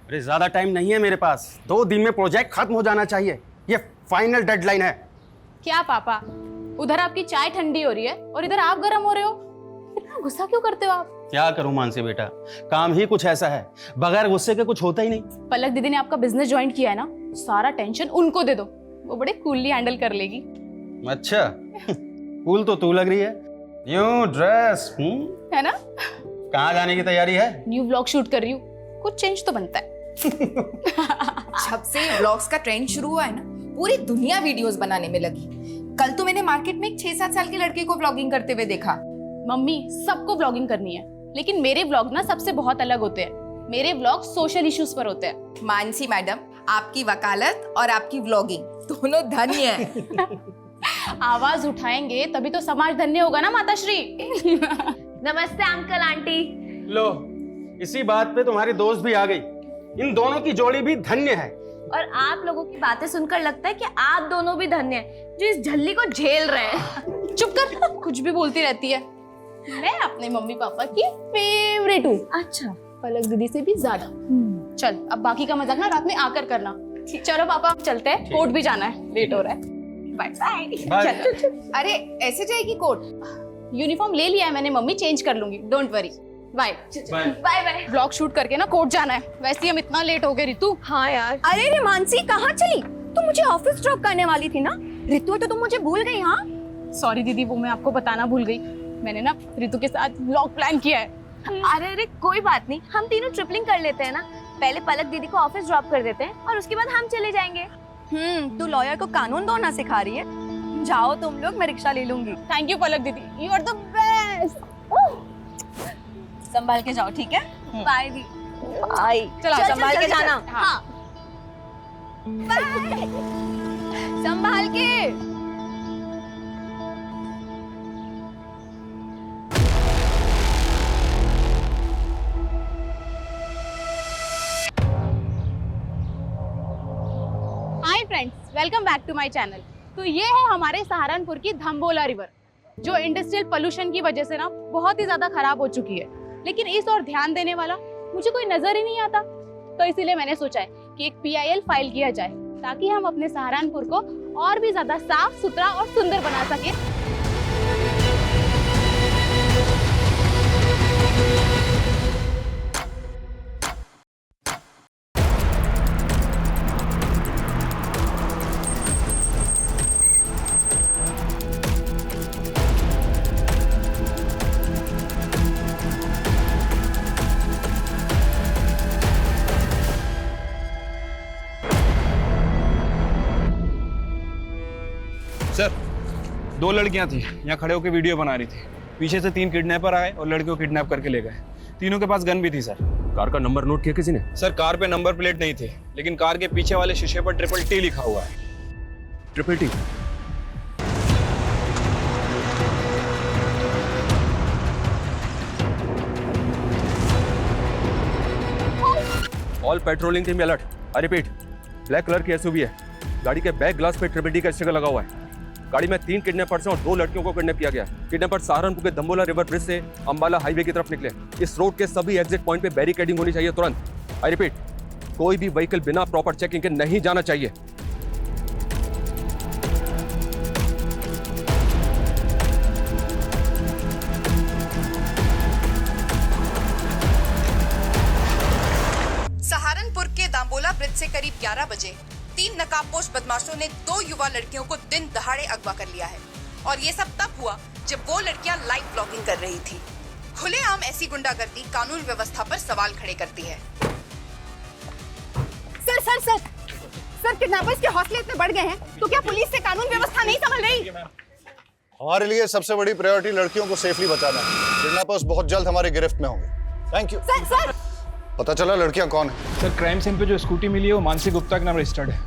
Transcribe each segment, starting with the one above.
अरे ज्यादा टाइम नहीं है मेरे पास, 2 दिन में प्रोजेक्ट खत्म हो जाना चाहिए, ये फाइनल डेडलाइन है। क्या पापा, उधर आपकी चाय ठंडी हो रही है और इधर आप गर्म हो रहे हो, इतना गुस्सा क्यों करते हो आप? क्या करूं मानसी बेटा, काम ही कुछ ऐसा है, बगैर गुस्से के कुछ होता ही नहीं। पलक दीदी ने आपका बिजनेस ज्वाइन किया है ना, सारा टेंशन उनको दे दो, वो बड़े कूलली हैंडल कर लेगी। अच्छा कूल तो तू लग रही है, न्यू ड्रेस है ना? कहाँ जाने की तैयारी है? न्यू व्लॉग शूट कर रही हूँ, कुछ चेंज तो बनता है। जब से व्लॉग्स का ट्रेंड शुरू हुआ है ना, पूरी दुनिया वीडियोस बनाने में लगी। कल तो मैंने मार्केट में एक 6-7 साल के लड़के को व्लॉगिंग करते हुए देखा। मम्मी, सबको व्लॉगिंग करनी है, लेकिन मेरे व्लॉग ना सबसे बहुत अलग होते हैं। मेरे व्लॉग सोशल इश्यूज पर होते हैं। मानसी मैडम, आपकी वकालत और आपकी व्लॉगिंग दोनों धन्य है। आवाज उठाएंगे तभी तो समाज धन्य होगा ना माताश्री। नमस्ते अंकल आंटी। लो, इसी बात पे तुम्हारी दोस्त भी आ गई, इन दोनों की जोड़ी भी धन्य है। और आप लोगों की बातें सुनकर लगता है कि आप दोनों भी धन्य हैं जो इस झल्ली को झेल रहे हैं। चुप कर, कुछ भी बोलती रहती है। मैं अपने मम्मी पापा की फेवरेट हूँ। अच्छा, पलक दीदी से भी ज्यादा। चल, अब बाकी का मजाक ना रात में आकर करना। चलो पापा, चलते हैं, कोर्ट भी जाना है, लेट हो रहा है। Bye bye. चल। अरे ऐसे जाएगी कोर्ट? यूनिफॉर्म ले लिया है मैंने मम्मी, चेंज कर लूंगी, don't worry. Bye bye bye. Vlog shoot करके ना कोर्ट जाना है, वैसे ही हम इतना लेट हो गए। रितु, हाँ यार। अरे रे मानसी, कहाँ चली? तुम मुझे ऑफिस ड्रॉप करने वाली थी ना? रितु, तो तुम मुझे भूल गई? हाँ सॉरी दीदी, वो मैं आपको बताना भूल गई। मैंने ना रितु के साथ व्लॉग प्लान किया है। अरे अरे कोई बात नहीं, हम तीनों ट्रिपलिंग कर लेते हैं ना। पहले पलक दीदी को ऑफिस ड्रॉप कर देते हैं और उसके बाद हम चले जाएंगे। तू लॉयर को कानून दौड़ना सिखा रही है। जाओ तुम लोग, मैं रिक्शा ले लूंगी। थैंक यू पलक दीदी, यू आर द बेस्ट। संभाल के जाओ, ठीक है? बाय दी। बाय। चलो संभाल के जाना। हाँ। संभाल के। Hi friends, welcome back to my channel. तो ये है हमारे सहारनपुर की धम्बोला रिवर, जो इंडस्ट्रियल पोल्यूशन की वजह से ना बहुत ही ज्यादा खराब हो चुकी है, लेकिन इस और ध्यान देने वाला मुझे कोई नजर ही नहीं आता। तो इसीलिए मैंने सोचा है कि एक PIL फाइल किया जाए, ताकि हम अपने सहारनपुर को और भी ज्यादा साफ सुथरा और सुंदर बना सके। सर, 2 लड़कियां थी, यहाँ खड़े होकर वीडियो बना रही थी। पीछे से 3 किडनैपर आए और लड़कियों को किडनैप करके ले गए। तीनों के पास गन भी थी सर। कार का नंबर नोट किया किसी ने? सर, कार पे नंबर प्लेट नहीं थे, लेकिन कार के पीछे वाले शीशे पर TTT लिखा हुआ है। TTT? All patrolling team alert. I repeat, black colour की SUV है, गाड़ी के बैक ग्लास पे TTT का स्टिकर लगा हुआ है। गाड़ी में 3 किडनैपर्स हैं और 2 लड़कियों को किडनैप किया गया। किडनैपर सहारनपुर के धम्बोला रिवर ब्रिज से अंबाला हाईवे की तरफ निकले। इस रोड के सभी एग्जिट पॉइंट पे बैरिकेडिंग होनी चाहिए तुरंत। आई रिपीट, कोई भी व्हीकल बिना प्रॉपर चेकिंग के नहीं जाना चाहिए। सहारनपुर के दाम्बोला ब्रिज से करीब 11 बजे 3 नकाबपोश बदमाशों ने 2 युवा लड़कियों को दिन दहाड़े अगवा कर लिया है। और ये सब तब हुआ जब वो लड़कियां लाइव ब्लॉगिंग कर रही थी। खुलेआम ऐसी गुंडागर्दी कानून व्यवस्था पर सवाल खड़े करती है। Sir sir sir sir, kidnappers के हौसले इतने बढ़ गए हैं, तो क्या पुलिस से कानून व्यवस्था नहीं संभल रही? हमारे लिए सबसे बड़ी प्रायोरिटी लड़कियों को सेफली बचाना है। किडनैपर्स बहुत जल्द हमारी गिरफ्त में होंगे। Thank you. सर सर, पता चला लड़कियां कौन है? सर, क्राइम सीन पे जो स्कूटी मिली है वो मानसी गुप्ता के नाम रजिस्टर्ड है,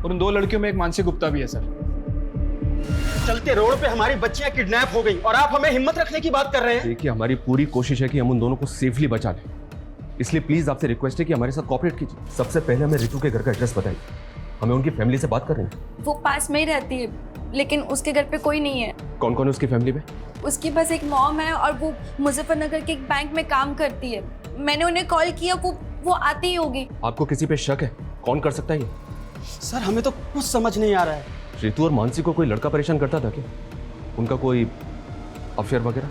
और उन 2 लड़कियों में एक मानसी गुप्ता भी है सर। चलते रोड पे हमारी बच्चियां किडनैप हो गई और आप हमें हिम्मत रखने की बात कर रहे हैं। देखिए, हमारी पूरी कोशिश है कि हम उन दोनों को सेफली बचा लें, इसलिए प्लीज आपसे रिक्वेस्ट है कि हमारे साथ कोऑपरेट कीजिए। सबसे पहले हमें रितु के घर का एड्रेस बताइए, हमें उनकी फैमिली से बात करनी है। वो पास में ही रहती है, लेकिन उसके घर पे कोई नहीं है। कौन कौन है उसकी फैमिली में? उसके पास एक मॉम है और वो मुजफ्फरनगर के एक बैंक में काम करती है। मैंने उन्हें कॉल किया, वो वो आती ही होगी। आपको किसी पे शक है? कौन कर सकता है ये? सर हमें तो कुछ समझ नहीं आ रहा है। रितु और मानसी को कोई लड़का परेशान करता था क्या? उनका कोई अफेयर वगैरह?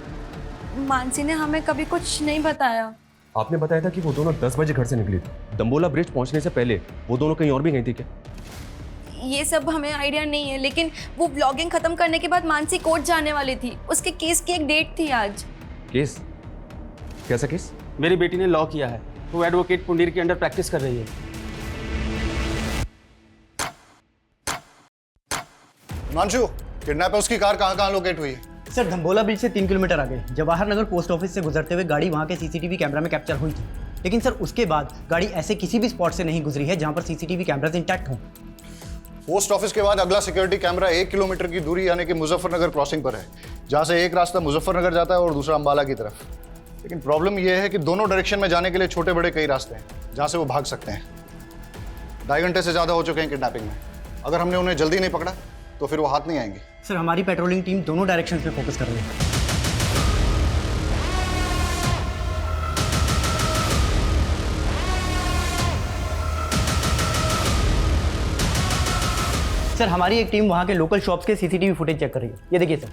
मानसी ने हमें कभी कुछ नहीं बताया। आपने बताया था कि वो दोनों 10 बजे घर से निकली थी। दम्बोला ब्रिज पहुंचने से पहले वो दोनों कहीं और भी गई थी क्या? ये सब हमें आइडिया नहीं है, लेकिन वो ब्लॉगिंग खत्म करने के बाद मानसी कोर्ट जाने वाली थी। उसके केस की एक डेट थी आज। केस? कैसा केस? मेरी बेटी ने लॉ किया है, वो एडवोकेट पुंडीर के अंडर प्रैक्टिस कर रही है। हिमांशु, किडनैपर्स की कार कहाँ लोकेट हुई है? सर धम्बोला ब्रिज से 3 किलोमीटर आगे जवाहर नगर पोस्ट ऑफिस से गुजरते हुए गाड़ी वहाँ के सीसीटीवी कैमरा में कैप्चर हुई थी। लेकिन सर उसके बाद गाड़ी ऐसे किसी भी स्पॉट से नहीं गुजरी है जहाँ पर सीसीटीवी कैमरास इंटैक्ट हों। पोस्ट ऑफिस के बाद अगला सिक्योरिटी कैमरा 1 किलोमीटर की दूरी यानी कि मुजफ्फरनगर क्रॉसिंग पर है, जहाँ से एक रास्ता मुजफ्फरनगर जाता है और दूसरा अंबाला की तरफ। लेकिन प्रॉब्लम यह है कि दोनों डायरेक्शन में जाने के लिए छोटे बड़े कई रास्ते हैं जहाँ से वो भाग सकते हैं। 2.5 घंटे से ज़्यादा हो चुके हैं किडनैपिंग में। अगर हमने उन्हें जल्दी नहीं पकड़ा तो फिर वो हाथ नहीं आएंगे। सर हमारी पेट्रोलिंग टीम दोनों डायरेक्शन पे फोकस कर रही है। सर हमारी एक टीम वहाँ के लोकल शॉप्स के सीसीटीवी फुटेज चेक कर रही है। ये देखिए सर।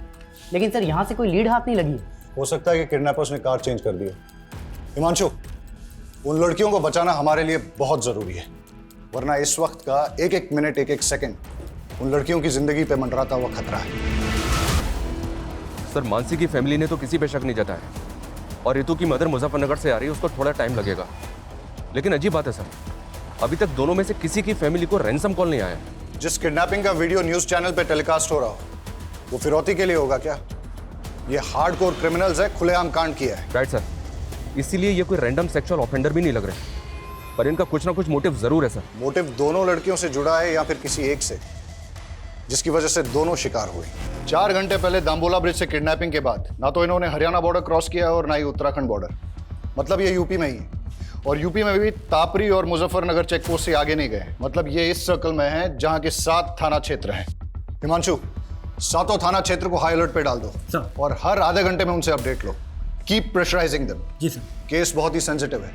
लेकिन सर यहाँ से कोई लीड हाथ नहीं लगी है। हो सकता है कि किडनैपर्स ने कार चेंज कर दी है। हिमांशु, उन लड़कियों को बचाना हमारे लिए बहुत ज़रूरी है, वरना इस वक्त का एक एक मिनट एक एक सेकंड उन लड़कियों की जिंदगी पे मंडराता हुआ खतरा है। सर मानसी की फैमिली ने तो किसी पे शक नहीं जताया और रितु की मदर मुजफ्फरनगर से आ रही है, उसको थोड़ा टाइम लगेगा। लेकिन अजीब बात है सर, अभी तक दोनों में से किसी की फैमिली को रैंसम कॉल नहीं आया। जिस किडनैपिंग का वीडियो न्यूज़ चैनल पे टेलीकास्ट हो रहा हो वो फिरौती के लिए होगा क्या? ये हार्डकोर क्रिमिनल्स है, खुलेआम कांड किया है। राइट सर, इसीलिए ये कोई रैंडम सेक्सुअल ऑफेंडर भी नहीं लग रहे, पर इनका कुछ ना कुछ मोटिव जरूर है सर। मोटिव दोनों लड़कियों से जुड़ा है या फिर किसी एक से, जिसकी वजह से दोनों शिकार हुए। 4 घंटे पहले दाम्बोला ब्रिज से किडनैपिंग के बाद ना तो इन्होंने हरियाणा बॉर्डर क्रॉस किया और ना ही उत्तराखंड बॉर्डर, मतलब ये यूपी में ही है। और यूपी में भी तापरी और मुजफ्फरनगर चेक पोस्ट से आगे नहीं गए, मतलब ये इस सर्कल में है जहां के 7 थाना क्षेत्र हैं। हिमांशु, 7 थाना क्षेत्र को हाई अलर्ट पे डाल दो सर। और हर आधे घंटे में उनसे अपडेट लो। Keep pressurising them. जी सर। केस बहुत ही सेंसिटिव है।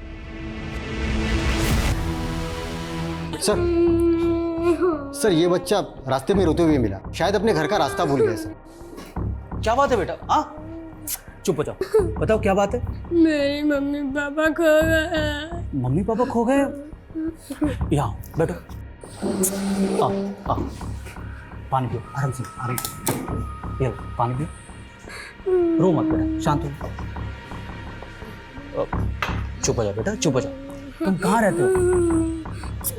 सर ये बच्चा रास्ते में रोते हुए मिला, शायद अपने घर का रास्ता भूल गया सर। क्या बात है बेटा? हाँ चुप हो जाओ, बताओ क्या बात है? मेरी मम्मी पापा खो गए। मम्मी पापा खो गए? यहाँ बैठो। आ पानी पियो, आराम से आराम से। ये लो, पानी पियो। रो मत बेटा, शांत हो। चुप हो जाओ बेटा, चुप हो जाओ। तुम कहाँ रहते हो?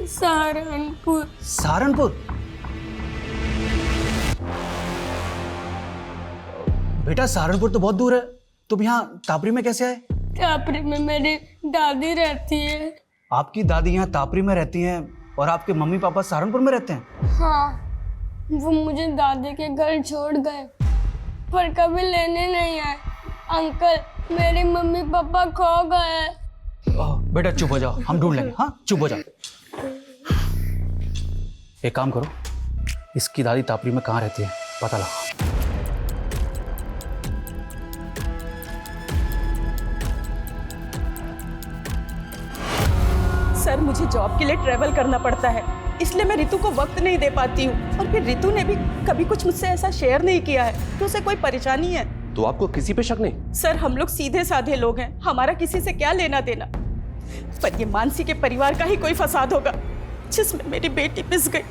सहारनपुर। सहारनपुर? बेटा सहारनपुर तो बहुत दूर है, तुम यहाँ तापरी में कैसे आए? तापरी में मेरी दादी रहती है। आपकी दादी यहाँ तापरी में रहती हैं और आपके मम्मी पापा सहारनपुर में रहते हैं? हाँ, वो मुझे दादी के घर छोड़ गए पर कभी लेने नहीं आए। अंकल मेरे मम्मी पापा खो गए। बेटा चुप हो जाओ, हम ढूंढ लेंगे। हाँ चुप हो जाओ। एक काम करो, इसकी दादी तापरी में कहाँ रहती है पता लगा। सर मुझे जॉब के लिए ट्रैवल करना पड़ता है, इसलिए मैं रितु को वक्त नहीं दे पाती हूँ। और फिर रितु ने भी कभी कुछ मुझसे ऐसा शेयर नहीं किया है तो उसे कोई परेशानी है। तो आपको किसी पे शक नहीं? सर हम लोग सीधे साधे लोग हैं, हमारा किसी से क्या लेना देना। पर ये मानसी के परिवार का ही कोई फसाद होगा जिसमें मेरी बेटी पिस गई।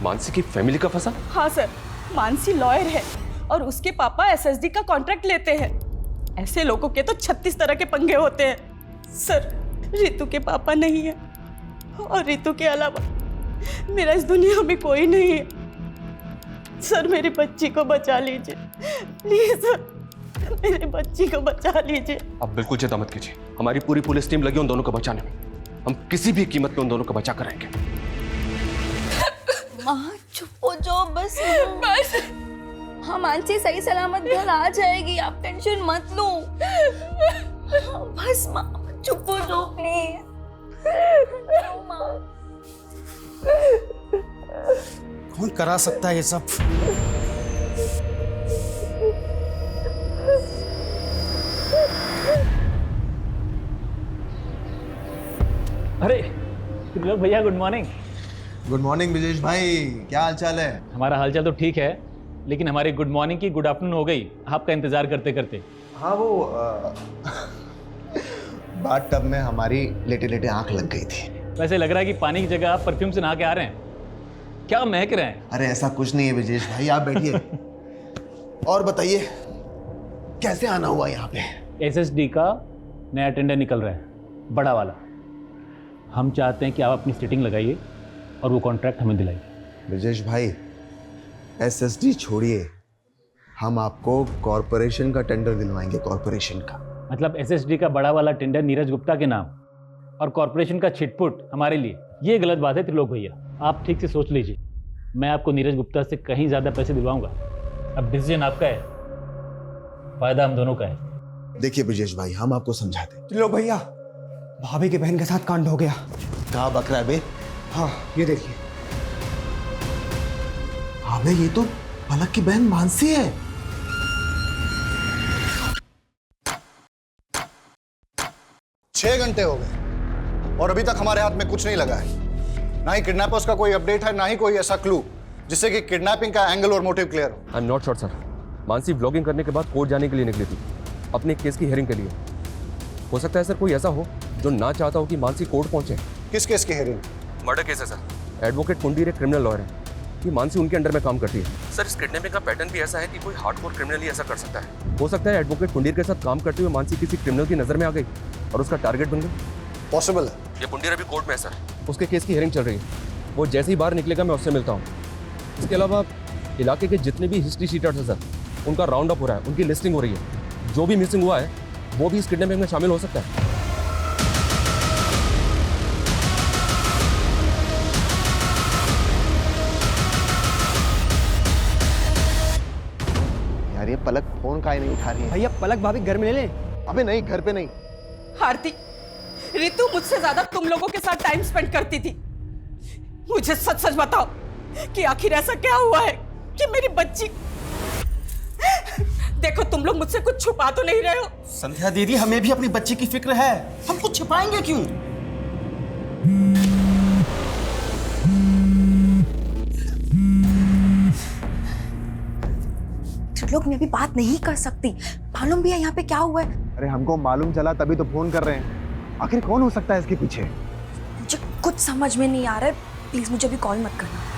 मानसी की फैमिली का फसाद? हाँ सर, मानसी लॉयर है और उसके पापा एसएसडी का कॉन्ट्रैक्ट लेते हैं। ऐसे लोगों के तो 36 तरह के पंगे होते हैं। सर रितु के पापा नहीं है और रितु के अलावा मेरा इस दुनिया में कोई नहीं है। सर मेरी बच्ची को बचा लीजिए प्लीज सर, मेरी बच्ची को बचा लीजिए। आप बिल्कुल चिंता मत कीजिए, हमारी पूरी पुलिस टीम लगी उन दोनों को बचाने में। हम किसी भी कीमत पे उन दोनों को बचा कर रहेंगे। माँ चुप हो जाओ बस। बस हाँ, मानसी सही सलामत घर आ जाएगी, आप टेंशन मत लो। बस माँ चुप हो जाओ प्लीज। कौन करा सकता है ये सब? अरे त्रिलोक भैया, good morning. Good morning Brijesh भाई, क्या हाल चाल है? हमारा हालचाल तो ठीक है, लेकिन हमारी गुड मॉर्निंग की गुड आफ्टरनून हो गई आपका इंतजार करते करते। हाँ वो बाथ टब में हमारी लेटे लेटे आंख लग गई थी। वैसे लग रहा है कि पानी की जगह आप परफ्यूम से नहा के आ रहे हैं। क्या महक रहे हैं? अरे ऐसा कुछ नहीं है ब्रिजेश भाई, आप बैठिए। और बताइए कैसे आना हुआ यहाँ पे? एसएसडी का नया टेंडर निकल रहा है, बड़ा वाला। हम चाहते हैं कि आप अपनी सीटिंग लगाइए और वो कॉन्ट्रैक्ट हमें दिलाइए। ब्रिजेश भाई एसएसडी छोड़िए, हम आपको कॉरपोरेशन का टेंडर दिलवाएंगे, कॉरपोरेशन का। मतलब एसएसडी का बड़ा वाला टेंडर नीरज गुप्ता के नाम और कॉरपोरेशन का छिटपुट हमारे लिए, ये गलत बात है त्रिलोक भैया। आप ठीक से सोच लीजिए, मैं आपको नीरज गुप्ता से कहीं ज़्यादा पैसे दिलवाऊंगा। अब डिसीजन आपका है, फायदा हम दोनों का है। देखिए ब्रिजेश भाई, हम आपको समझाते हैं। त्रिलोक भैया, भाभी के बहन के साथ कांड हो गया। कहा बकरा है बे? हाँ, ये देखिए। हाँ बे, ये तो पलक की बहन मानसी है। छह घंटे हो गए और अभी तक हमारे हाथ में कुछ नहीं लगा है। ना ही किडनैपर्स का कोई अपडेट है, ना ही कोई ऐसा क्लू जिससे कि किडनैपिंग का एंगल और मोटिव क्लियर हो। I am not sure sir. Mansi vlogging करने के बाद कोर्ट जाने के लिए निकली थी, अपने केस की हियरिंग के लिए। हो सकता है सर कोई ऐसा हो जो ना चाहता हो कि मानसी कोर्ट पहुंचे। किस केस की हियरिंग? मर्डर केस है सर। एडवोकेट कुंडीर एक क्रिमिनल लॉयर है कि मानसी उनके अंडर में काम करती है। सर इस किडनैपिंग का पैटर्न भी ऐसा है कि कोई हार्डकोर क्रिमिनल ही ऐसा कर सकता है। हो सकता है एडवोकेट कुंडीर के साथ काम करते हुए मानसी किसी क्रिमिनल की नजर में आ गई और उसका टारगेट बन गई। पॉसिबल है। ये कुंडीर अभी कोर्ट में है सर, उसके केस की हियरिंग चल रही है। वो जैसे ही बाहर निकलेगा मैं उससे मिलता हूँ। इसके अलावा इलाके के जितने भी हिस्ट्री शीटर्स हैं सर, उनका राउंड अप हो रहा है, उनकी लिस्टिंग हो रही है। जो भी मिसिंग हुआ है वो भी इस किडनैपिंग में शामिल हो सकता है। यार ये पलक फोन काहे नहीं उठा रही है? भैया पलक भाभी घर में ले ले। अबे नहीं, घर पे नहीं। आरती, रितु मुझसे ज्यादा तुम लोगों के साथ टाइम स्पेंड करती थी। मुझे सच सच बताओ कि आखिर ऐसा क्या हुआ है कि मेरी बच्ची। देखो तुम लोग मुझसे कुछ छुपा तो नहीं रहे हो। संध्या दीदी, हमें भी अपनी बच्ची की फिक्र है, हम कुछ छिपाएंगे क्यों? त्रिलोक, मैं अभी बात नहीं कर सकती। मालूम भी है यहाँ पे क्या हुआ है। अरे हमको मालूम चला तभी तो फोन कर रहे हैं। आखिर कौन हो सकता है इसके पीछे? मुझे कुछ समझ में नहीं आ रहा है। प्लीज मुझे अभी कॉल मत करना।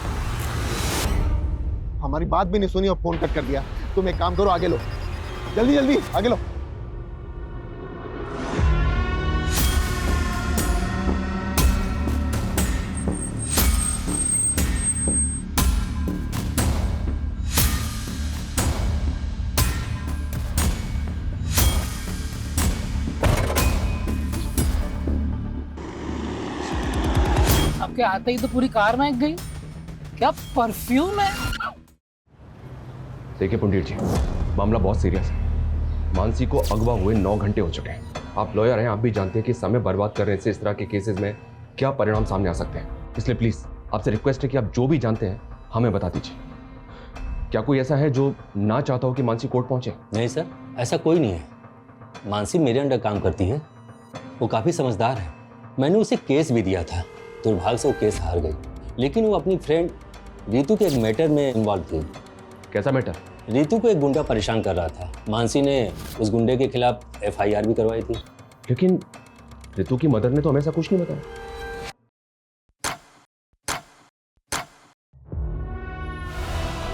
हमारी बात भी नहीं सुनी और फोन कट कर दिया। तुम एक काम करो, आगे लो, जल्दी जल्दी आगे लो। आपके आते ही तो पूरी कार महक गई। क्या परफ्यूम है? देखिए पुंडीर जी, मामला बहुत सीरियस है। मानसी को अगवा हुए 9 घंटे हो चुके हैं। आप लॉयर हैं, आप भी जानते हैं कि समय बर्बाद करने से इस तरह के केसेस में क्या परिणाम सामने आ सकते हैं। इसलिए प्लीज़ आपसे रिक्वेस्ट है कि आप जो भी जानते हैं हमें बता दीजिए। क्या कोई ऐसा है जो ना चाहता हो कि मानसी कोर्ट पहुंचे? नहीं सर, ऐसा कोई नहीं है। मानसी मेरे अंडर काम करती है, वो काफ़ी समझदार है। मैंने उसे केस भी दिया था, दुर्भाग्य से वो केस हार गई। लेकिन वो अपनी फ्रेंड रितु के एक मैटर में इन्वॉल्व थी। कैसा मैटर? रितु को एक गुंडा परेशान कर रहा था। मानसी ने उस गुंडे के खिलाफ FIR भी करवाई थी। लेकिन रितु की मदर ने तो हमें ऐसा कुछ नहीं बताया।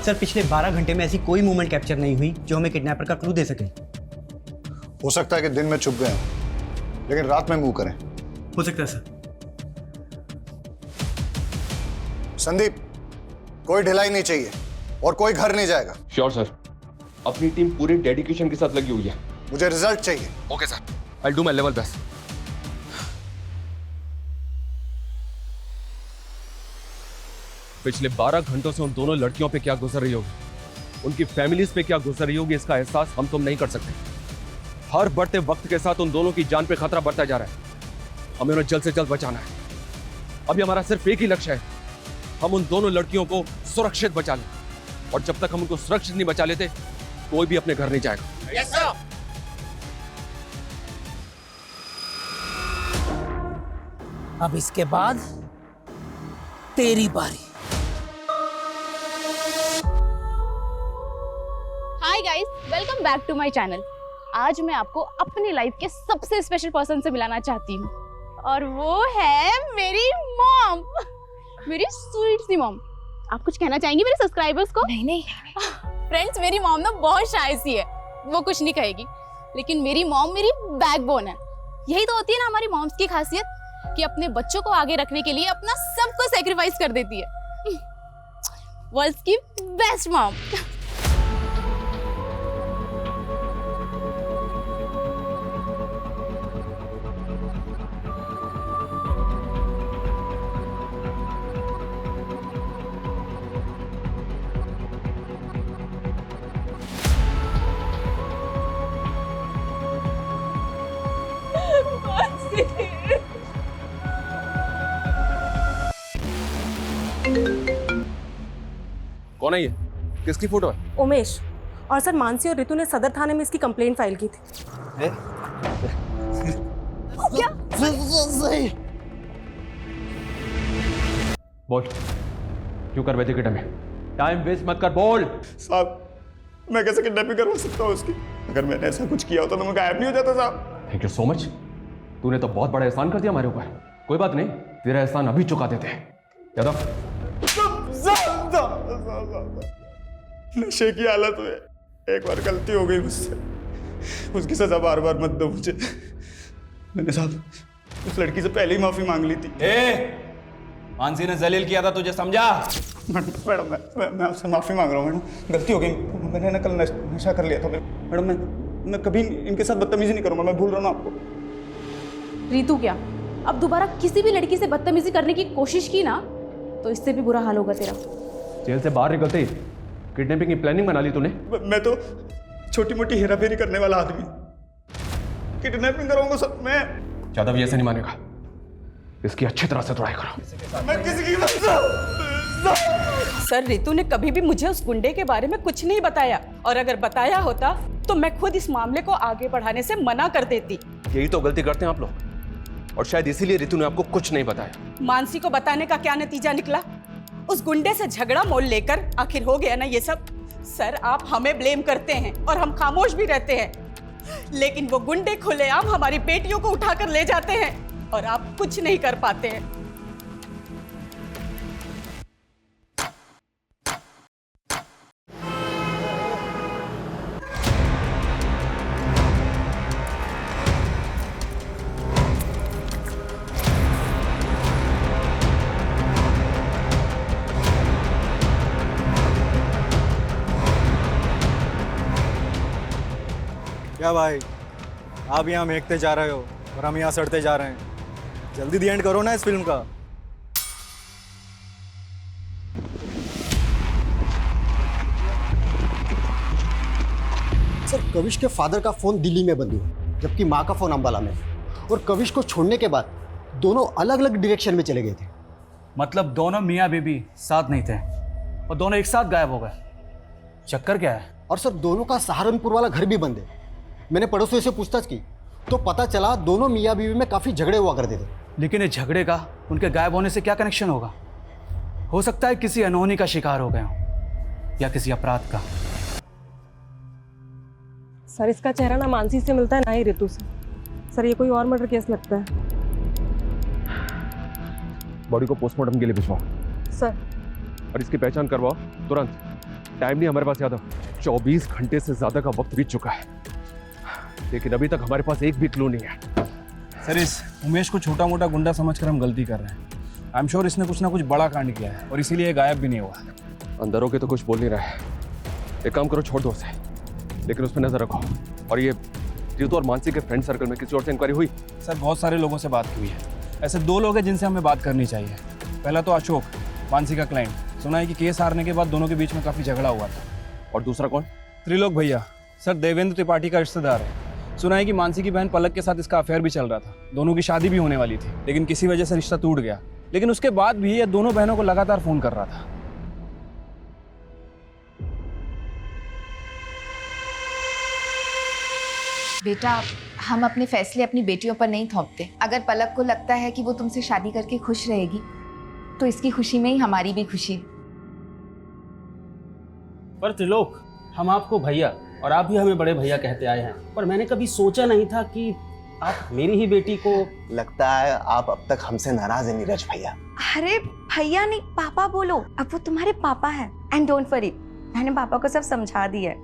सर पिछले 12 घंटे में ऐसी कोई मूवमेंट कैप्चर नहीं हुई जो हमें किडनैपर का क्लू दे सके। हो सकता है कि दिन में छुप गए हों, लेकिन रात में मूव करें। हो सकता है सर। संदीप, कोई ढिलाई नहीं चाहिए और कोई घर नहीं जाएगा। श्योर सर, अपनी टीम पूरे डेडिकेशन के साथ लगी हुई है। मुझे रिजल्ट चाहिए। Okay sir, I do my level best. पिछले 12 घंटों से उन दोनों लड़कियों पे क्या गुजर रही होगी, उनकी फैमिलीज पे क्या गुजर रही होगी, इसका एहसास हम तुम नहीं कर सकते। हर बढ़ते वक्त के साथ उन दोनों की जान पे खतरा बढ़ता जा रहा है। हमें उन्हें जल्द से जल्द बचाना है। अभी हमारा सिर्फ एक ही लक्ष्य है, हम उन दोनों लड़कियों को सुरक्षित बचा लें। और जब तक हम उनको सुरक्षित नहीं बचा लेते, कोई भी अपने घर नहीं जाएगा। Yes sir. अब इसके बाद तेरी बारी। Hi guys, welcome back to my channel. आज मैं आपको अपनी लाइफ के सबसे स्पेशल पर्सन से मिलाना चाहती हूँ और वो है मेरी मॉम, मेरी स्वीट सी मॉम। आप कुछ कहना चाहेंगी मेरे सब्सक्राइबर्स को? नहीं फ्रेंड्स, मेरी मॉम ना बहुत शाय सी है, वो कुछ नहीं कहेगी, लेकिन मेरी मॉम मेरी बैकबोन है। यही तो होती है ना हमारी मॉम्स की खासियत कि अपने बच्चों को आगे रखने के लिए अपना सब कुछ सैक्रिफाइस कर देती है। वर्ल्ड्स की बेस्ट मॉम। कौन है ये? किसकी फोटो है? उमेश। और सर, मानसी और रितु ने सदर थाने में इसकी कंप्लेंट फाइल की थी। क्या? बोल, क्यों कर बैठे किडनैप? टाइम वेस्ट मत कर, बोल। साहब, मैं कैसे किडनैपिंग करवा सकता हूँ उसकी? अगर मैंने ऐसा कुछ किया होता तो मैं गायब नहीं हो जाता साहब। Thank you so much. तूने तो बहुत बड़ा एहसान कर दिया हमारे ऊपर। कोई बात नहीं, तेरा एहसान अभी चुका देते हैं। यादव, नशे की हालत में एक बार गलती हो गई मुझसे, उसकी सजा बार बार मत दो मुझे। मैंने साहब उस लड़की से पहले ही माफी मांग ली थी। मानसी ने जलील किया था, तुझे समझा? मैडम मैं आपसे माफी मांग रहा हूँ मैडम, गलती हो गई। मैंने ना कल नशा कर लिया था मैडम। मैं कभी इनके साथ बदतमीजी नहीं करूँगा, मैं भूल रहा हूँ आपको। रितु क्या, अब दोबारा किसी भी लड़की से बदतमीजी करने की कोशिश की ना तो इससे भी बुरा हाल होगा तेरा। जेल से बाहर निकलते ही किडनैपिंग की प्लानिंग बना ली तूने? मैं तो छोटी मोटी हेराफेरी करने वाला आदमी, किडनैपिंग करूंगा सब मैं। यादव ये ऐसे नहीं मानेगा, इसकी अच्छी तरह से तोड़ाई करो। मैं किसी की सर, रितु ने कभी भी मुझे उस गुंडे के बारे में कुछ नहीं बताया, और अगर बताया होता तो मैं खुद इस मामले को आगे बढ़ाने से मना कर देती। यही तो गलती करते हैं आप लोग, और शायद इसीलिए रितु ने आपको कुछ नहीं बताया। मानसी को बताने का क्या नतीजा निकला? उस गुंडे से झगड़ा मोल लेकर आखिर हो गया ना ये सब। सर, आप हमें ब्लेम करते हैं और हम खामोश भी रहते हैं, लेकिन वो गुंडे खुलेआम हमारी बेटियों को उठाकर ले जाते हैं और आप कुछ नहीं कर पाते हैं। क्या भाई, आप यहाँ महकते जा रहे हो और हम यहाँ सड़ते जा रहे हैं। जल्दी दी एंड करो ना इस फिल्म का। सर, कविश के फादर का फोन दिल्ली में बंद हुआ, जबकि माँ का फोन अंबाला में। और कविश को छोड़ने के बाद दोनों अलग अलग डायरेक्शन में चले गए थे। मतलब दोनों मियाँ बीबी साथ नहीं थे और दोनों एक साथ गायब हो गए। चक्कर क्या है? और सर, दोनों का सहारनपुर वाला घर भी बंद है। मैंने पड़ोसियों से पूछताछ की तो पता चला दोनों मियाँ बीवी में काफ़ी झगड़े हुआ करते थे। लेकिन इस झगड़े का उनके गायब होने से क्या कनेक्शन होगा? हो सकता है किसी अनहोनी का शिकार हो गए हों या किसी अपराध का। सर, इसका चेहरा ना मानसी से मिलता है ना ही रितु से। सर, ये कोई और मर्डर केस लगता है। बॉडी को पोस्टमार्टम के लिए भिजवाओ सर। और इसकी पहचान करवाओ तुरंत। टाइम नहीं हमारे पास यादव, 24 घंटे से ज्यादा का वक्त बीत चुका है, लेकिन अभी तक हमारे पास एक भी क्लू नहीं है। सर, इस उमेश को छोटा मोटा गुंडा समझकर हम गलती कर रहे हैं। आई एम श्योर इसने कुछ ना कुछ बड़ा कांड किया है और इसीलिए गायब भी नहीं हुआ। अंदर होके तो कुछ बोल नहीं रहा है। एक काम करो, छोड़ दो उसे, लेकिन उस पर नजर रखो। और ये रितु और मानसी के फ्रेंड सर्कल में किसी और से इंक्वायरी हुई? सर, बहुत सारे लोगों से बात हुई है। ऐसे 2 लोग हैं जिनसे हमें बात करनी चाहिए। पहला तो अशोक, मानसी का क्लाइंट। सुना है कि केस हारने के बाद दोनों के बीच में काफी झगड़ा हुआ था। और दूसरा कौन? त्रिलोक भैया। सर, देवेंद्र त्रिपाठी का रिश्तेदार है। सुना है कि मानसी की बहन पलक के साथ इसका अफेयर भी चल रहा था। दोनों की शादी भी होने वाली थी, लेकिन किसी वजह से रिश्ता टूट गया। लेकिन उसके बाद भी ये दोनों बहनों को लगातार फोन कर रहा था। बेटा, हम अपने फैसले अपनी बेटियों पर नहीं थोपते। अगर पलक को लगता है कि वो तुमसे शादी करके खुश रहेगी तो इसकी खुशी में ही हमारी भी खुशी है। पर त्रिलोक, हम आपको भैया और आप भी हमें बड़े भैया कहते आए हैं, पर मैंने कभी सोचा नहीं था कि आप मेरी ही बेटी को। लगता है आप अब तक हमसे नाराज हैं नीरज भैया। अरे भैया नहीं, पापा बोलो। अब वो तुम्हारे पापा हैं। एंड डोंट वरी, मैंने पापा को सब समझा दिया है।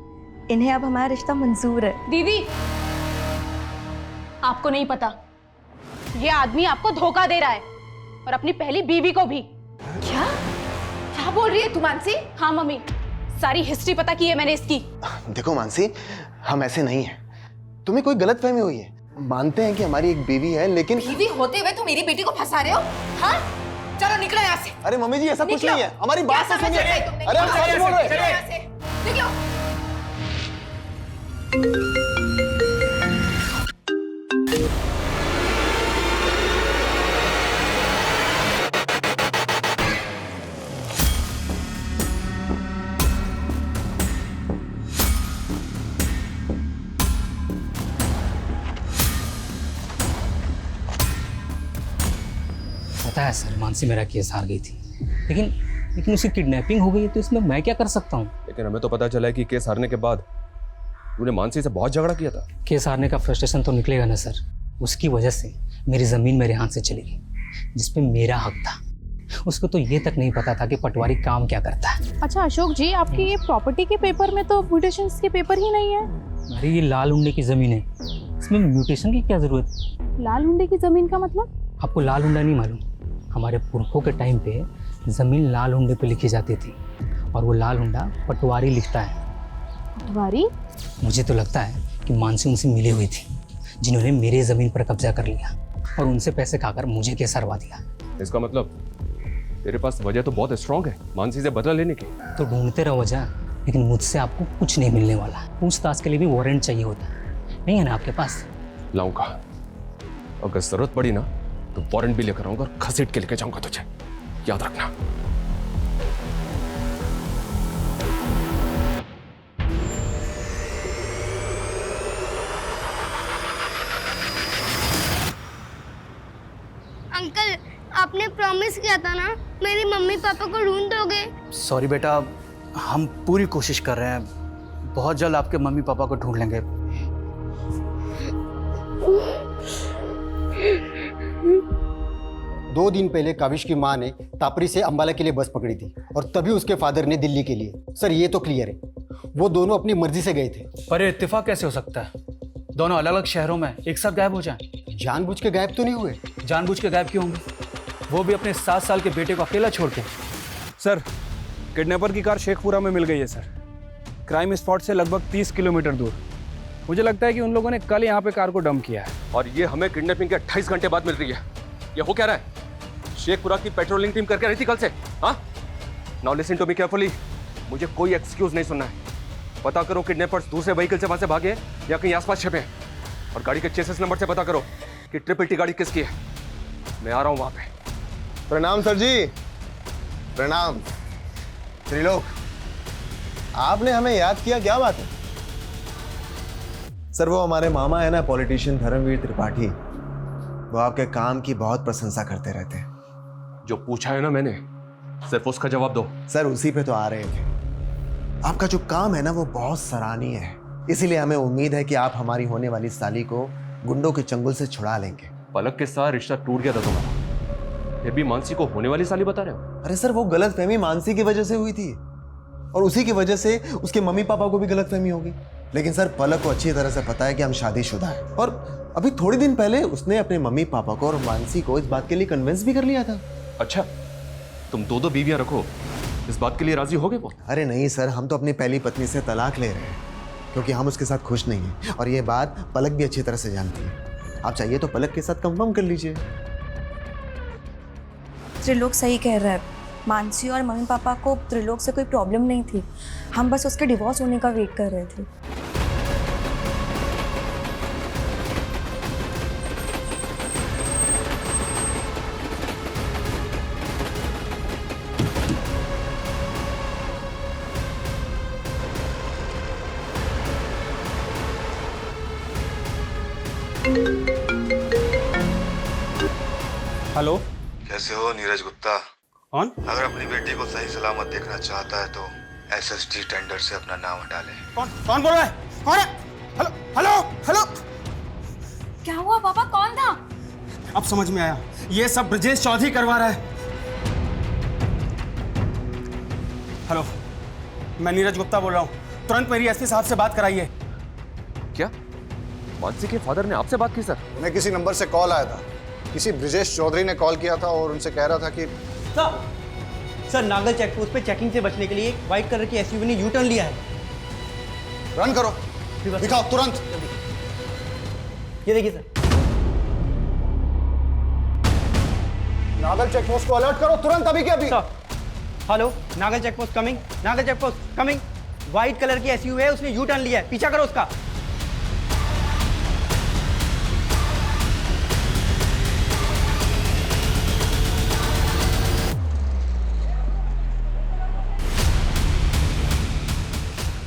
इन्हें अब हमारा रिश्ता मंजूर है। दीदी, आपको नहीं पता, ये आदमी आपको धोखा दे रहा है और अपनी पहली बीवी को भी। क्या क्या बोल रही है तू मानसी? हाँ मम्मी, सारी हिस्ट्री पता की है मैंने इसकी। देखो मानसी, हम ऐसे नहीं हैं। तुम्हें कोई गलतफहमी हुई है। मानते हैं कि हमारी एक बीवी है, लेकिन बीवी होते हुए तुम मेरी बेटी को फंसा रहे हो? हाँ, चलो निकलो यहाँ से। अरे मम्मी जी, ऐसा कुछ नहीं है। हमारी बात तो सुनिए। अरे हम सच बोल रहे हैं। निकलो। पता है सर, मानसी मेरा केस हार गई थी, लेकिन उसकी किडनैपिंग हो गई, तो इसमें मैं क्या कर सकता हूँ? लेकिन हमें तो पता चला है कि केस हारने के बाद तूने मानसी से बहुत झगड़ा किया था। केस हारने का फ्रस्ट्रेशन तो निकलेगा ना सर। उसकी वजह से मेरी ज़मीन मेरे हाथ से चली गई, जिसपे मेरा हक था। उसको तो ये तक नहीं पता था कि पटवारी काम क्या करता है। अच्छा अशोक जी, आपकी ये प्रॉपर्टी के पेपर में तो म्यूटेशंस के पेपर ही नहीं है। अरे ये लाल हुंडे की ज़मीन है, इसमें म्यूटेशन की क्या ज़रूरत? लाल हुंडे की जमीन का मतलब? आपको लाल हुंडा नहीं मालूम? हमारे पुरखों के टाइम पे ज़मीन लाल हुंडे पे लिखी जाती थी, और वो लाल हुंडा पटवारी लिखता है। पटवारी? मुझे तो लगता है कि मानसी उनसे मिली हुई थी, जिन्होंने मेरी ज़मीन पर कब्जा कर लिया और उनसे पैसे खाकर मुझे केस हरवा दिया। इसका मतलब तेरे पास वजह तो बहुत स्ट्रांग है मानसी से बदला लेने की। तो ढूंढते रहो वजह, लेकिन मुझसे आपको कुछ नहीं मिलने वाला। पूछताछ के लिए भी वारंट चाहिए होता है, नहीं है ना आपके पास? लाऊंगा, अगर जरूरत पड़ी ना तो वारंट भी लेकर आऊंगा और घसीट के लेके जाऊंगा तुझे, याद रखना। अंकल, आपने प्रॉमिस किया था ना, मेरी मम्मी पापा को ढूंढ दोगे? सॉरी बेटा, हम पूरी कोशिश कर रहे हैं। बहुत जल्द आपके मम्मी पापा को ढूंढ लेंगे। 2 दिन पहले काविश की माँ ने तापरी से अंबाला के लिए बस पकड़ी थी और तभी उसके फादर ने दिल्ली के लिए। सर ये तो क्लियर है, वो दोनों अपनी मर्जी से गए थे। पर ये इत्तेफाक कैसे हो सकता है? दोनों अलग अलग शहरों में एक साथ गायब हो जाएं। जानबूझ के गायब तो नहीं हुए। जानबूझ के गायब क्यों होंगे? वो भी अपने 7 साल के बेटे को अकेला छोड़ के। सर, किडनैपर की कार शेखपुरा में मिल गई है सर, क्राइम स्पॉट से लगभग 30 किलोमीटर दूर। मुझे लगता है कि उन लोगों ने कल यहाँ पे कार को डंप किया है। और ये हमें किडनैपिंग के 28 घंटे बाद मिल रही है। ये हो क्या रहा है? शेखपुरा की पेट्रोलिंग टीम करके रही थी कल से। हाँ, now listen to me carefully. मुझे कोई एक्सक्यूज नहीं सुनना है। पता करो किडनैपर्स दूसरे व्हीकल से वहां से भागे या कहीं आसपास छिपे हैं, और गाड़ी के चेसिस नंबर से पता करो कि ट्रिपल टी गाड़ी किसकी है। मैं आ रहा हूं वहां पे। प्रणाम सर जी। प्रणाम। त्रिलोक, आपने हमें याद किया, क्या बात है? सर, वो हमारे मामा है ना, पॉलिटिशियन धर्मवीर त्रिपाठी, वो आपके काम की बहुत प्रशंसा करते रहते हैं। जो पूछा है ना मैंने, सिर्फ उसका जवाब दो। सर, उसी पे तो आ रहे थे। आपका जो काम है ना वो बहुत सराहनीय है, इसीलिए हमें उम्मीद है कि आप हमारी होने वाली साली को गुंडों के चंगुल से छुड़ा लेंगे। पलक के साथ रिश्ता टूट गया था तुम्हारा, फिर भी मानसी को होने वाली साली बता रहे हो? अरे सर, वो गलतफहमी मानसी की वजह से हुई थी, और उसी की वजह से उसके मम्मी पापा को भी गलतफहमी होगी। लेकिन सर, पलक को अच्छी तरह से पता है कि हम शादीशुदा हैं, और अभी थोड़े दिन पहले उसने अपने मम्मी पापा को और मानसी को इस बात के लिए कन्विंस भी कर लिया था। अच्छा, तुम 2 बीवियां रखो, इस बात के लिए राजी हो गए वो? अरे नहीं सर, हम तो अपनी पहली पत्नी से तलाक ले रहे हैं, क्योंकि हम उसके साथ खुश नहीं हैं, और ये बात पलक भी अच्छी तरह से जानती है। आप चाहिए तो पलक के साथ कंफर्म कर लीजिए। त्रिलोक सही कह रहा है। मानसी और मम्मी पापा को त्रिलोक से कोई प्रॉब्लम नहीं थी, हम बस उसके डिवोर्स होने का वेट कर रहे थे। हेलो, कैसे हो नीरज गुप्ता? कौन? अगर अपनी बेटी को सही सलामत देखना चाहता है तो एसएसडी टेंडर से अपना नाम हटा ले। कौन बोल रहा है? कौन है? Hello hello hello. क्या हुआ पापा, कौन था? अब समझ में आया, ये सब ब्रजेश चौधरी करवा रहा है। हेलो, मैं नीरज गुप्ता बोल रहा हूँ, तुरंत मेरी एसपी साहब से बात कराइए। क्या मानसी के फादर ने आपसे बात की सर? उन्हें किसी नंबर से कॉल आया था, किसी ब्रजेश चौधरी ने कॉल किया था और उनसे कह रहा था कि सर नागल चेकपोस्ट पे चेकिंग से बचने के लिए एक व्हाइट कलर की एसयूवी ने यू टर्न लिया है। रन करो, दिखाओ तुरंत। ये देखिए सर। नागल चेकपोस्ट को अलर्ट करो तुरंत, अभी के अभी। Hello, Nagal checkpost coming, Nagal checkpost coming. White colour की एसयूवी है, उसने यू टर्न लिया है, पीछा करो उसका।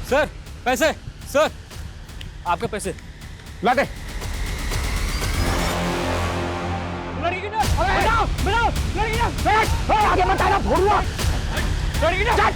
सर पैसे, सर आपके पैसे लाटे। आगे मत आना, भोरुआ। लड़की किडनैप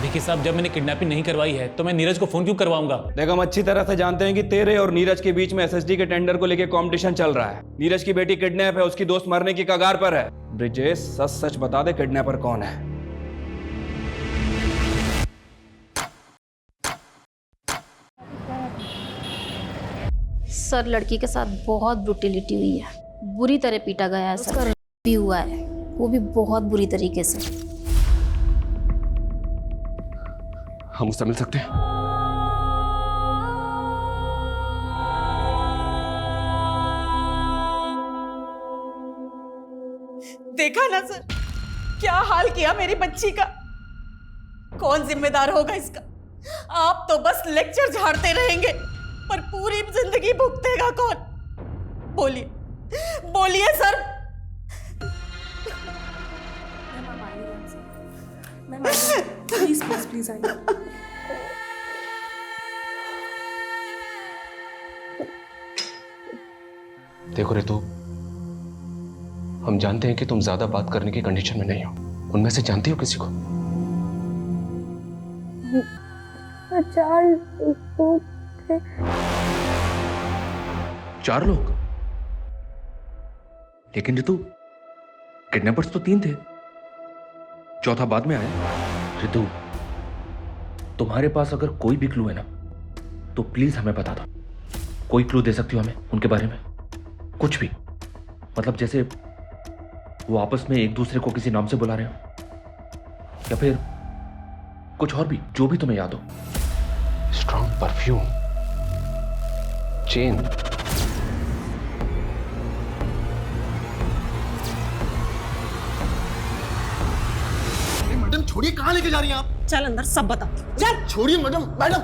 देखिए साहब, जब मैंने किडनैपिंग नहीं करवाई है तो मैं नीरज को फोन क्यों करवाऊंगा? देख, हम अच्छी तरह से जानते हैं कि तेरे और नीरज के बीच में एसएसडी के टेंडर को लेकर कंपटीशन चल रहा है। नीरज की बेटी किडनैप है, उसकी दोस्त मरने की कगार पर है। ब्रिजेश, सच सच बता दे, किडनैपर कौन है? सर, लड़की के साथ बहुत ब्रुटिलिटी हुई है, बुरी तरह पीटा गया है, उसका रेप भी हुआ है, वो भी बहुत बुरी तरीके से। हम उससे मिल सकते हैं? देखा ना सर, क्या हाल किया मेरी बच्ची का। कौन जिम्मेदार होगा इसका? आप तो बस लेक्चर झाड़ते रहेंगे, पर पूरी जिंदगी भुगतेगा कौन? बोलिए बोलिए सर। प्लीज प्लीज प्लीज आइए। देखो रितु, हम जानते हैं कि तुम ज्यादा बात करने की कंडीशन में नहीं हो। उनमें से जानती हो किसी को? 4 लोग थे। 4 लोग? लेकिन रितु, किडनैपर्स तो 3 थे, चौथा बाद में आया। रितु, तुम्हारे पास अगर कोई भी क्लू है ना, तो प्लीज हमें बता दो। कोई क्लू दे सकती हो हमें उनके बारे में? कुछ भी, मतलब जैसे वो आपस में एक दूसरे को किसी नाम से बुला रहे हो, या फिर कुछ और भी, जो भी तुम्हें याद हो। स्ट्रॉन्ग परफ्यूम, चेन, मैडम छोड़िए, कहाँ लेके जा रही हैं आप? चल अंदर, सब बता। चल छोड़िए मैडम। मैडम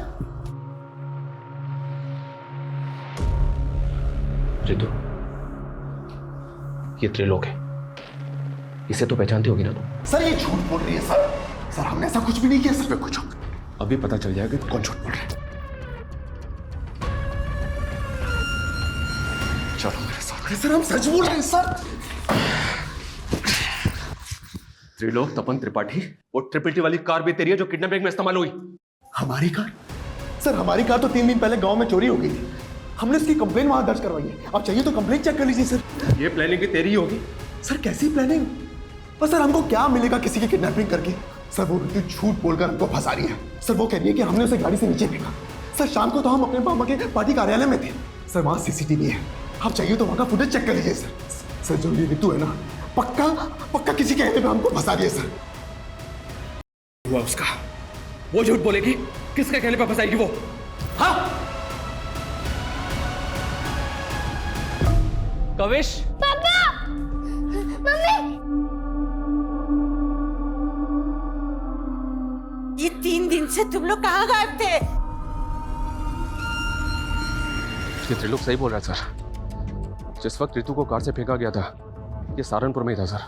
रितु, ये त्रिलोक है, इसे तो पहचानती होगी ना तुम? सर ये झूठ बोल रही है सर। सर हमने ऐसा कुछ भी नहीं किया सर। पे कुछ अभी पता चल जाएगा कौन झूठ बोल रहा है। चलो मेरे साथ। सर हम सच बोल रहे हैं सर। त्रिलोक तपन त्रिपाठी, वो ट्रिपल टी वाली कार भी तेरी है जो किडनैपिंग में इस्तेमाल हुई? हमारी कार? सर हमारी कार तो 3 दिन पहले गांव में चोरी हो गई थी, हमने उसकी कंप्लेन वहां दर्ज करवाई है। आप चाहिए तो कंप्लेन चेक कर लीजिए सर। ये प्लानिंग भी तेरी ही होगी? सर कैसी प्लानिंग? पर सर हमको क्या मिलेगा किसी की किडनैपिंग करके? सर वो रितु झूठ बोलकर हमको फंसा रही है। सर वो कह रही है कि हमने उसे गाड़ी से नीचे फेंका। सर शाम को तो हम अपने मामा के पार्टी कार्यालय में थे सर, वहां सीसीटीवी है, आप चाहिए तो वहां का फुटेज चेक कर लीजिए सर। सर जो ये रितु है ना, पक्का पक्का किसी कहने पे हमको फंसा दिया सर। हुआ उसका, वो झूठ बोलेगी, किसके कहने पे फंसाएगी वो? हाँ कविश, पापा, मम्मी। ये 3 दिन से तुम लोग कहाँ गायब थे? ये त्रिलोक सही बोल रहा है सर। जिस वक्त रितु को कार से फेंका गया था, ये सहारनपुर में ही था सर।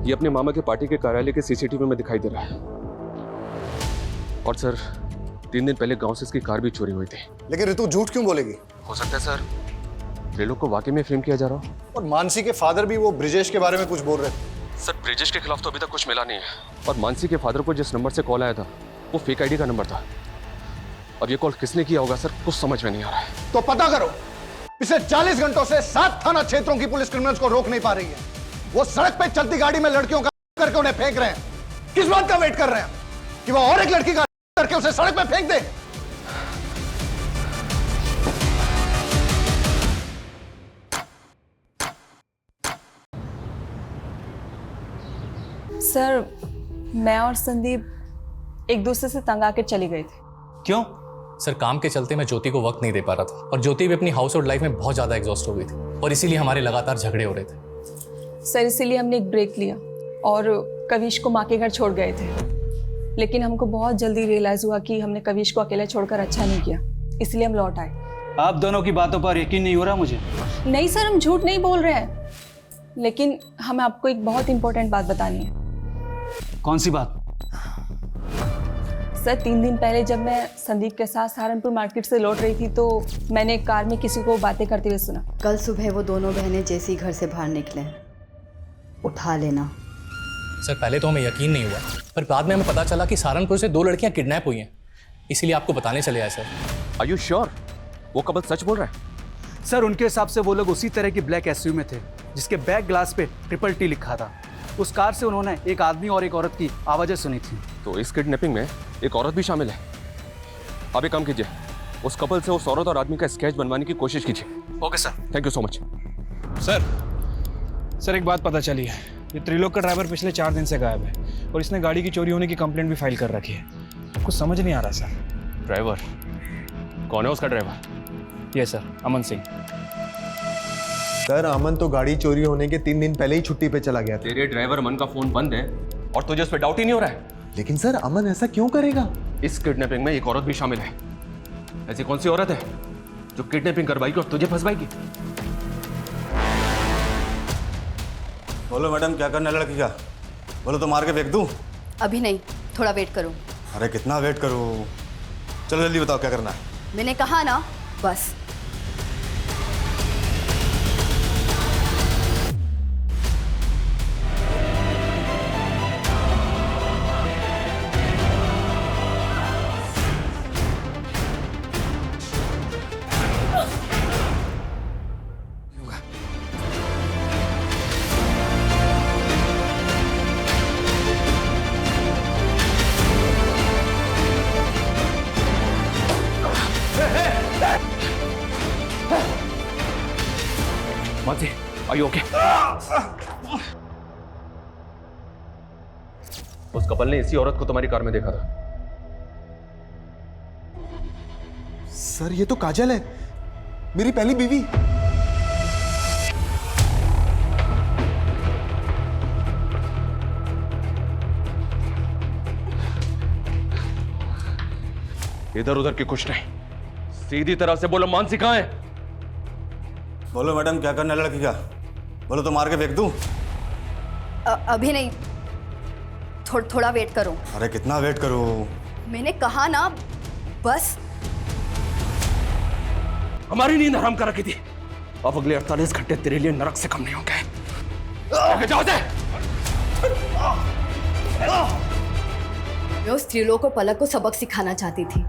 ये अपने मामा के पार्टी के कार्यालय के सीसीटीवी में दिखाई दे रहा है। और सर 3 दिन पहले गांव से इसकी कार भी चोरी हुई थी। लेकिन रितु झूठ क्यों बोलेगी? हो सकता है सर त्रिलोक को वाकई में फ्रेम किया जा रहा हो। और मानसी के फादर भी वो ब्रिजेश के बारे में कुछ बोल रहे थे। सर ब्रिजेश के खिलाफ तो अभी तक कुछ मिला नहीं है। और मानसी के फादर को जिस नंबर से कॉल आया था वो फेक आईडी का नंबर था। अब ये कॉल किसने किया होगा सर, कुछ समझ में नहीं आ रहा है। तो पता करो। पिछले 40 घंटों से 7 थाना क्षेत्रों की पुलिस क्रिमिनल्स को रोक नहीं पा रही है। वो सड़क पे चलती गाड़ी में लड़कियों का करके उन्हें फेंक रहे हैं। किस बात का वेट कर रहे हैं कि वो और एक लड़की का करके उसे सड़क पे फेंक दे? सर, मैं और संदीप एक दूसरे से तंग आकर चले गए थे। क्यों? सर काम के चलते मैं ज्योति को वक्त नहीं दे पा रहा था और ज्योति भी अपनी हाउस होल्ड लाइफ में बहुत ज़्यादा एग्जॉस्ट हो गई थी और इसीलिए हमारे लगातार झगड़े हो रहे थे। सर इसीलिए हमने एक ब्रेक लिया और कविश को माँ के घर छोड़ गए थे। लेकिन हमको बहुत जल्दी रियलाइज़ हुआ कि हमने कविश को अकेले छोड़कर अच्छा नहीं किया, इसलिए हम लौट आए। आप दोनों की बातों पर यकीन नहीं हो रहा मुझे। नहीं सर, हम झूठ नहीं बोल रहे हैं, लेकिन हमें आपको एक बहुत इंपॉर्टेंट बात बतानी है। कौन सी बात? सर 3 दिन पहले जब मैं संदीप के साथ सहारनपुर मार्केट से लौट रही थी तो मैंने कार में किसी को बातें करते हुए सुना। कल सुबह वो दोनों बहनें जैसे ही घर से बाहर निकले, उठा लेना। सर पहले तो हमें यकीन नहीं हुआ, पर बाद में हमें पता चला कि सहारनपुर से 2 लड़कियां किडनैप हुई हैं, इसीलिए आपको बताने चले आए सर। आर यू श्योर वो कपल सच बोल रहा है? सर उनके हिसाब से वो लोग उसी तरह की ब्लैक एसयूवी में थे जिसके बैक ग्लास पे TTT लिखा था। उस कार से उन्होंने एक आदमी और एक औरत की आवाज़ें सुनी थी। तो इस किडनैपिंग में एक औरत भी शामिल है। आप एक काम कीजिए, उस कपल से उस औरत और आदमी का स्केच बनवाने की कोशिश कीजिए। Okay sir. Thank you so much. Sir एक बात पता चली है, ये त्रिलोक का ड्राइवर पिछले 4 दिन से गायब है और इसने गाड़ी की चोरी होने की कंप्लेंट भी फाइल कर रखी है। कुछ समझ नहीं आ रहा सर। ड्राइवर कौन है? उसका ड्राइवर? ये सर अमन सिंह। सर अमन तो गाड़ी चोरी होने के 3 दिन पहले ही छुट्टी पे चला गया था। तेरे ड्राइवर अमन का फोन बंद है और तुझे उस पर डाउट ही नहीं हो रहा है? लेकिन सर अमन ऐसा क्यों करेगा? इस किडनैपिंग में एक औरत भी शामिल है। ऐसी कौन सी औरत है जो किडनैपिंग करवाएगी और तुझे फंसवाएगी? बोलो मैडम, क्या करना है लड़की का? बोलो तो मार के फेंक दूं? अभी नहीं, थोड़ा वेट करो। अरे कितना वेट करूं? चलो जल्दी बताओ क्या करना है। मैंने कहा ना, बस। Mansi, are you okay? उस कपल ने इसी औरत को तुम्हारी कार में देखा था। सर ये तो काजल है, मेरी पहली बीवी। इधर उधर की कुछ नहीं, सीधी तरह से बोलो मानसी कहाँ है? बोलो मैडम, क्या करना है लड़की का? बोलो तो मार के फेंक दूं? अभी नहीं, थोड़ा वेट करो। अरे कितना वेट करूं? मैंने कहा ना, बस। हमारी नींद हराम कर रखी थी, अब अगले 48 घंटे तेरे लिए नरक से कम नहीं होंगे। जाओ से। मैं उस त्रिलोक और पलक को सबक सिखाना चाहती थी,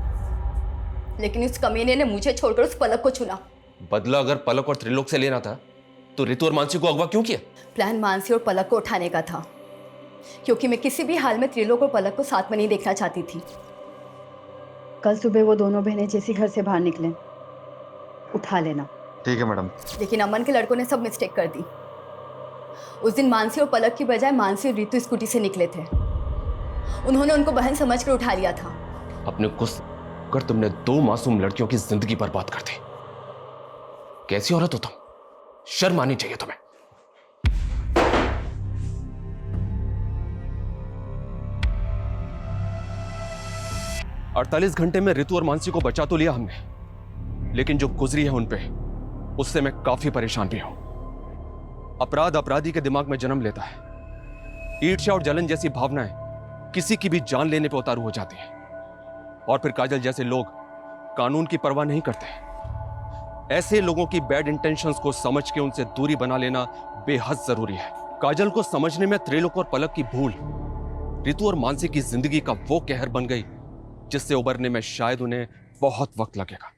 लेकिन उस कमीने ने मुझे छोड़कर उस पलक को चुना। बदला अगर पलक और त्रिलोक से लेना था तो रितु और मानसी को अगवा क्यों किया? प्लान मानसी और पलक को उठाने का था, क्योंकि मैं किसी भी हाल में त्रिलोक और पलक को साथ में नहीं देखना चाहती थी। कल सुबह वो दोनों बहनें जैसे घर से बाहर निकले, उठा लेना। ठीक है मैडम। लेकिन अमन के लड़कों ने सब मिस्टेक कर दी। उस दिन मानसी और पलक की बजाय मानसी और रितु स्कूटी से निकले थे। उन्होंने उनको बहन समझकर उठा लिया था। अपने गुस्से कर तुमने 2 मासूम लड़कियों की जिंदगी बर्बाद कर दी। कैसी औरत हो तुम? शर्म आनी चाहिए तुम्हें। 48 घंटे में रितु और मानसी को बचा तो लिया हमने, लेकिन जो गुजरी है उन पे, उससे मैं काफी परेशान भी हूं। अपराध अपराधी के दिमाग में जन्म लेता है। ईर्ष्या और जलन जैसी भावनाएं किसी की भी जान लेने पे उतारू हो जाती हैं, और फिर काजल जैसे लोग कानून की परवाह नहीं करते। ऐसे लोगों की बैड इंटेंशंस को समझ के उनसे दूरी बना लेना बेहद जरूरी है। काजल को समझने में त्रिलोक और पलक की भूल रितु और मानसी की जिंदगी का वो कहर बन गई जिससे उबरने में शायद उन्हें बहुत वक्त लगेगा।